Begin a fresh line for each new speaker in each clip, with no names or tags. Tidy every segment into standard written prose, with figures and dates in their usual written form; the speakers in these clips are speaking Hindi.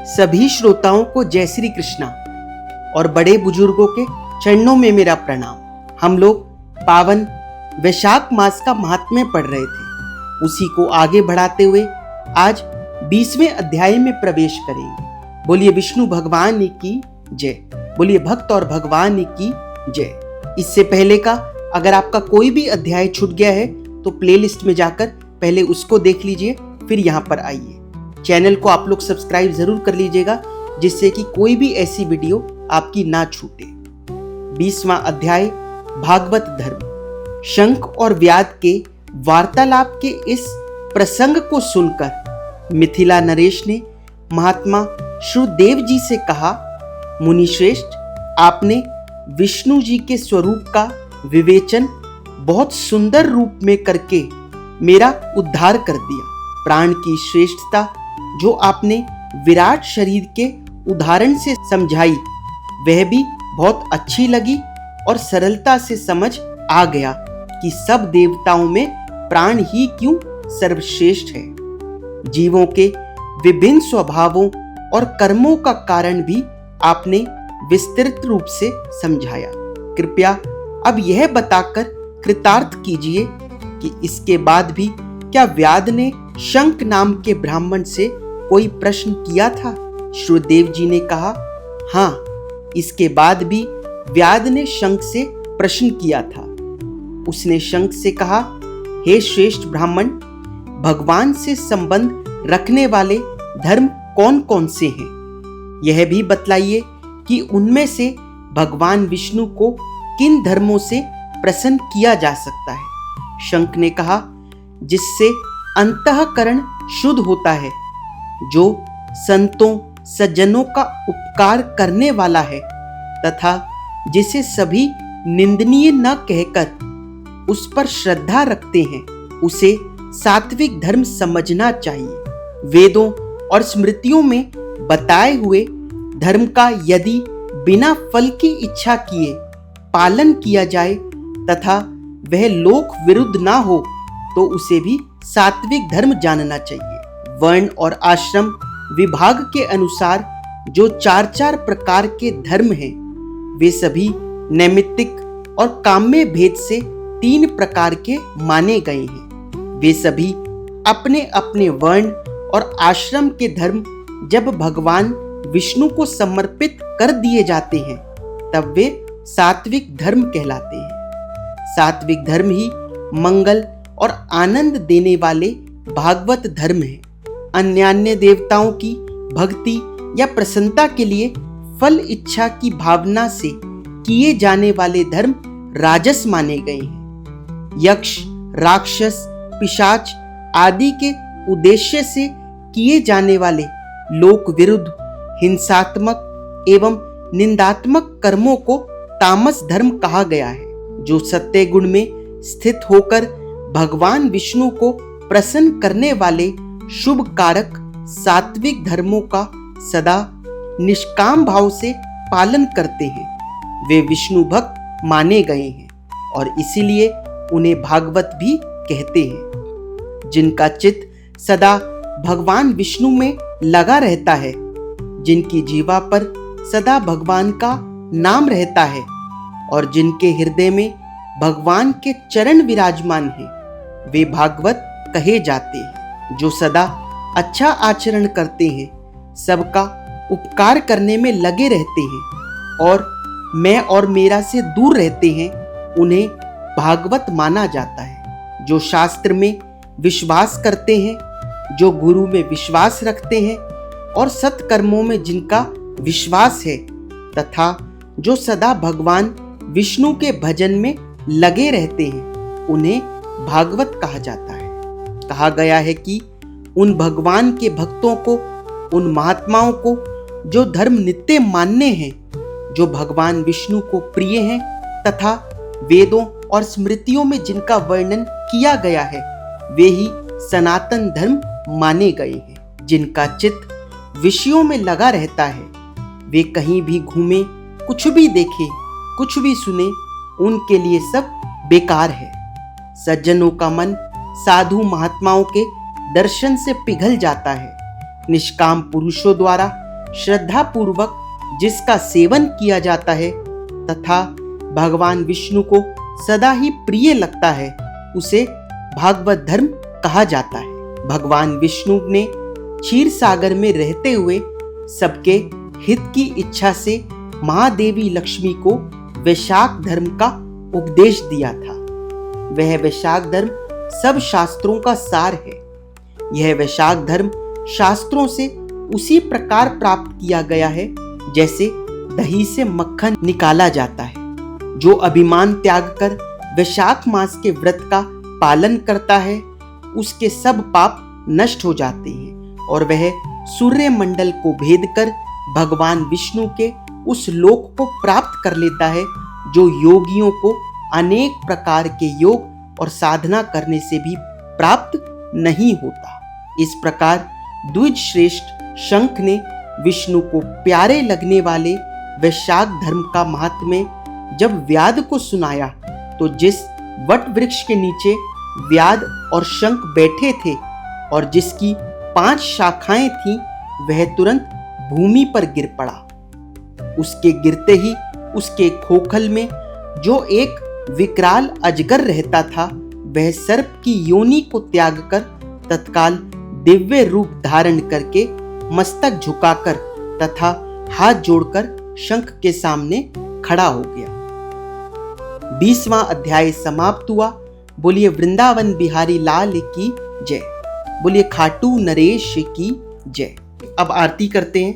सभी श्रोताओं को जय श्री कृष्णा और बड़े बुजुर्गों के चरणों में मेरा प्रणाम। हम लोग पावन वैशाख मास का महात्म्य पढ़ रहे थे, उसी को आगे बढ़ाते हुए आज 20वें अध्याय में प्रवेश करेंगे। बोलिए विष्णु भगवान की जय, बोलिए भक्त और भगवान की जय। इससे पहले का अगर आपका कोई भी अध्याय छूट गया है तो प्लेलिस्ट में जाकर पहले उसको देख लीजिए, फिर यहाँ पर आइए। चैनल को आप लोग सब्सक्राइब जरूर कर लीजिएगा, जिससे कि कोई भी ऐसी वीडियो आपकी ना छूटे। 20वां अध्याय भागवत धर्म। शंख और व्याध के वार्तालाप के इस प्रसंग को सुनकर मिथिला नरेश ने महात्मा श्रुदेव जी से कहा, मुनिश्रेष्ठ, आपने विष्णु जी के स्वरूप का विवेचन बहुत सुंदर रूप में करके मेरा उद्धार कर दिया। प्राण की श्रेष्ठता जो आपने विराट शरीर के उदाहरण से समझाई, वह भी बहुत अच्छी लगी और सरलता से समझ आ गया कि सब देवताओं में प्राण ही क्यों सर्वश्रेष्ठ है। जीवों के विभिन्न स्वभावों और कर्मों का कारण भी आपने विस्तृत रूप से समझाया। कृपया अब यह बताकर कृतार्थ कीजिए कि इसके बाद भी क्या व्याध ने शंख नाम के ब्राह्मण से कोई प्रश्न किया था? श्रुदेव जी ने कहा, हाँ, इसके बाद भी व्याध ने शंख से प्रश्न किया था। उसने शंख से कहा, हे श्रेष्ठ ब्राह्मण, भगवान से संबंध रखने वाले धर्म कौन कौन से हैं? यह भी बतलाइए कि उनमें से भगवान विष्णु को किन धर्मों से प्रसन्न किया जा सकता है। शंख ने कहा, जिससे अंतःकरण शुद्ध होता है, जो संतों सज्जनों का उपकार करने वाला है तथा जिसे सभी निंदनीय न कहकर उस पर श्रद्धा रखते हैं, उसे सात्विक धर्म समझना चाहिए। वेदों और स्मृतियों में बताए हुए धर्म का यदि बिना फल की इच्छा किए पालन किया जाए तथा वह लोक विरुद्ध ना हो, तो उसे भी सात्विक धर्म जानना चाहिए। वर्ण और आश्रम विभाग के अनुसार जो चार चार प्रकार के धर्म हैं, वे सभी नैमित्तिक और काम्य भेद से 3 प्रकार के माने गए हैं। वे सभी अपने अपने वर्ण और आश्रम के धर्म जब भगवान विष्णु को समर्पित कर दिए जाते हैं, तब वे सात्विक धर्म कहलाते हैं। सात्विक धर्म ही मंगल और आनंद देने वाले भागवत धर्म है। अन्य देवताओं की भक्ति या प्रसन्नता के लिए फल इच्छा की भावना से किए जाने वाले धर्म राजस माने गए हैं। यक्ष, राक्षस, पिशाच आदि के उद्देश्य से किए जाने वाले लोक विरुद्ध, हिंसात्मक एवं निंदात्मक कर्मों को तामस धर्म कहा गया है। जो सत्य गुण में स्थित होकर भगवान विष्णु को प्रसन्न करने वाले शुभ कारक सात्विक धर्मों का सदा निष्काम भाव से पालन करते हैं, वे विष्णु भक्त माने गए हैं और इसीलिए उन्हें भागवत भी कहते हैं। जिनका चित्त सदा भगवान विष्णु में लगा रहता है, जिनकी जीवा पर सदा भगवान का नाम रहता है और जिनके हृदय में भगवान के चरण विराजमान हैं, वे भागवत कहे जाते हैं। जो सदा अच्छा आचरण करते हैं, सबका उपकार करने में लगे रहते हैं और मैं और मेरा से दूर रहते हैं, उन्हें भागवत माना जाता है। जो शास्त्र में विश्वास करते हैं, जो गुरु में विश्वास रखते हैं और सत्कर्मों में जिनका विश्वास है तथा जो सदा भगवान विष्णु के भजन में लगे रहते हैं, उन्हें भागवत कहा जाता है। कहा गया है कि उन भगवान के भक्तों को, उन महात्माओं को जो धर्म नित्य मान्य हैं, जो भगवान विष्णु को प्रिय हैं तथा वेदों और स्मृतियों में जिनका वर्णन किया गया है, वे ही सनातन धर्म माने गए हैं। जिनका चित्त विषयों में लगा रहता है, वे कहीं भी घूमे, कुछ भी देखे, कुछ भी सुने, उनके लिए सब बेकार है। सज्जनों का मन साधु महात्माओं के दर्शन से पिघल जाता है। निष्काम पुरुषों द्वारा श्रद्धा पूर्वक जिसका सेवन किया जाता है तथा भगवान विष्णु को सदा ही प्रिय लगता है, उसे भागवत धर्म कहा जाता है। भगवान विष्णु ने क्षीर सागर में रहते हुए सबके हित की इच्छा से महादेवी लक्ष्मी को वैशाख धर्म का उपदेश दिया था। वह वैशाख धर्म सब शास्त्रों का सार है। यह वैशाख धर्म शास्त्रों से उसी प्रकार प्राप्त किया गया है जैसे दही से मक्खन निकाला जाता है। जो अभिमान त्याग कर वैशाख मास के व्रत का पालन करता है, उसके सब पाप नष्ट हो जाते हैं और वह सूर्य मंडल को भेद कर भगवान विष्णु के उस लोक को प्राप्त कर लेता है जो योगियों को अनेक प्रकार के योग और साधना करने से भी प्राप्त नहीं होता। इस प्रकार द्विज श्रेष्ठ शंख ने विष्णु को प्यारे लगने वाले वैशाख धर्म का महात्म्य जब व्याध को सुनाया तो जिस वट वृक्ष के नीचे व्याध और शंख बैठे थे और जिसकी 5 शाखाएं थीं, वह तुरंत भूमि पर गिर पड़ा। उसके गिरते ही उसके खोखल में जो एक विकराल अजगर रहता था, वह सर्प की योनि को त्याग कर तत्काल दिव्य रूप धारण करके मस्तक झुकाकर तथा हाथ जोड़कर शंख के सामने खड़ा हो गया। 20वां अध्याय समाप्त हुआ। बोलिए वृंदावन बिहारी लाल की जय। बोलिए खाटू नरेश की जय। अब आरती करते हैं।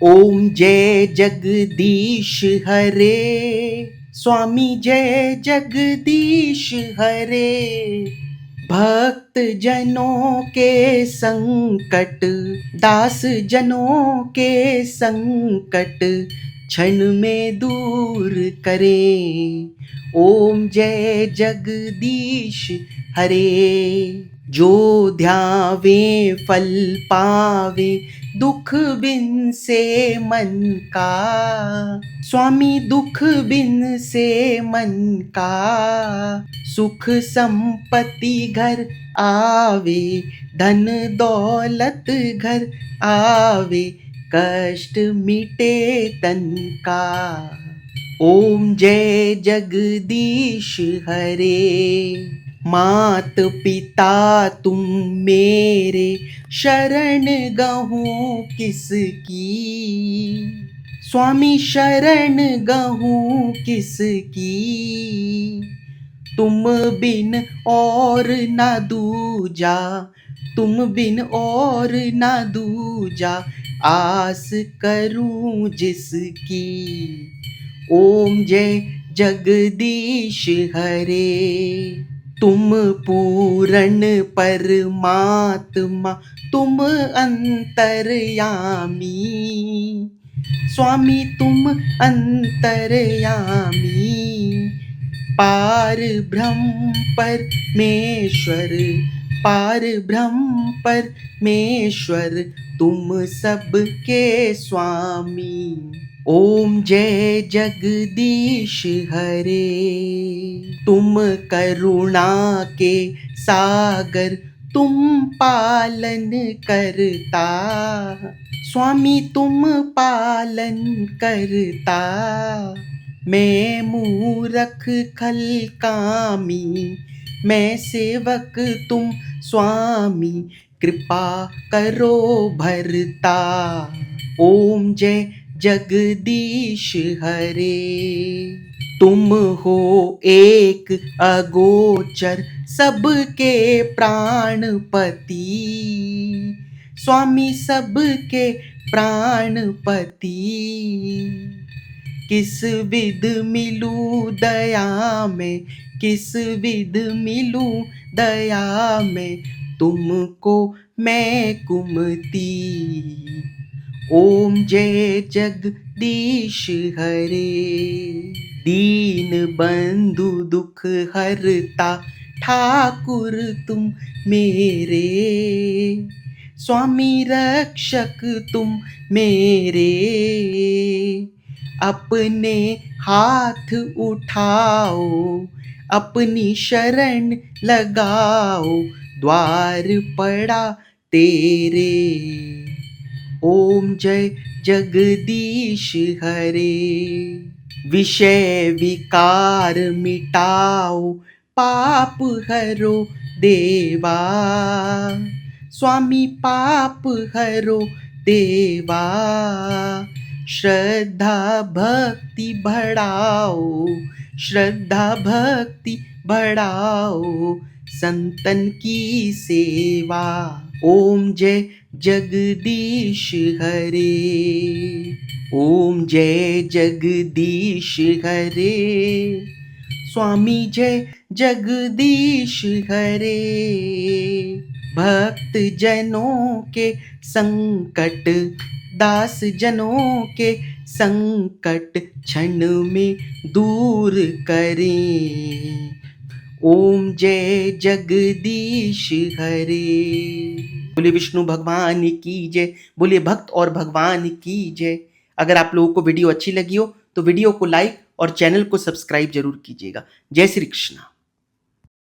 ओम जय जगदीश हरे, स्वामी जय जगदीश हरे। भक्त जनों के संकट, दास जनों के संकट क्षण में दूर करे। ओम जय जगदीश हरे। जो ध्यावे फल पावे, दुख बिन से मन का। स्वामी दुख बिन से मन का, सुख संपत्ति घर आवे, धन दौलत घर आवे, कष्ट मिटे तन का। ओम जय जगदीश हरे। मात पिता तुम मेरे, शरण गहूँ किसकी। स्वामी शरण गहूँ किसकी। तुम बिन और न दूजा, तुम बिन और न दूजा, आस करूं जिसकी। ओम जय जगदीश हरे। तुम पूर्ण परमात्मा, तुम अंतर्यामी। स्वामी तुम अंतर्यामी। पार ब्रह्म परमेश्वर, पार ब्रह्म परमेश्वर, तुम सबके स्वामी। ओम जय जगदीश हरे। तुम करुणा के सागर, तुम पालन करता। स्वामी तुम पालन करता। मैं मूरख खल कामी, मैं सेवक तुम स्वामी, कृपा करो भरता। ओम जय जगदीश हरे। तुम हो एक अगोचर, सबके प्राणपति। स्वामी सबके प्राणपति। किस विध मिलूं दया में, किस विध मिलूं दया में, तुमको मैं कुमती। ओम जय जगदीश हरे। दीन बंधु दुख हरता, ठाकुर तुम मेरे। स्वामी रक्षक तुम मेरे। अपने हाथ उठाओ, अपनी शरण लगाओ, द्वार पड़ा तेरे। ओम जय जगदीश हरे। विषय विकार मिटाओ, पाप हरो देवा, स्वामी पाप हरो देवा। श्रद्धा भक्ति बढ़ाओ, श्रद्धा भक्ति बढ़ाओ, संतन की सेवा। ओम जय जगदीश हरे। ओम जय जगदीश हरे। स्वामी जय जगदीश हरे। भक्त जनों के संकट, दास जनों के संकट क्षण में दूर करें। ओम जय जगदीश हरे। बोले विष्णु भगवान की जय, बोले भक्त और भगवान की जय। अगर आप लोगों को वीडियो अच्छी लगी हो तो वीडियो को लाइक और चैनल को सब्सक्राइब जरूर कीजिएगा। जय श्री कृष्ण।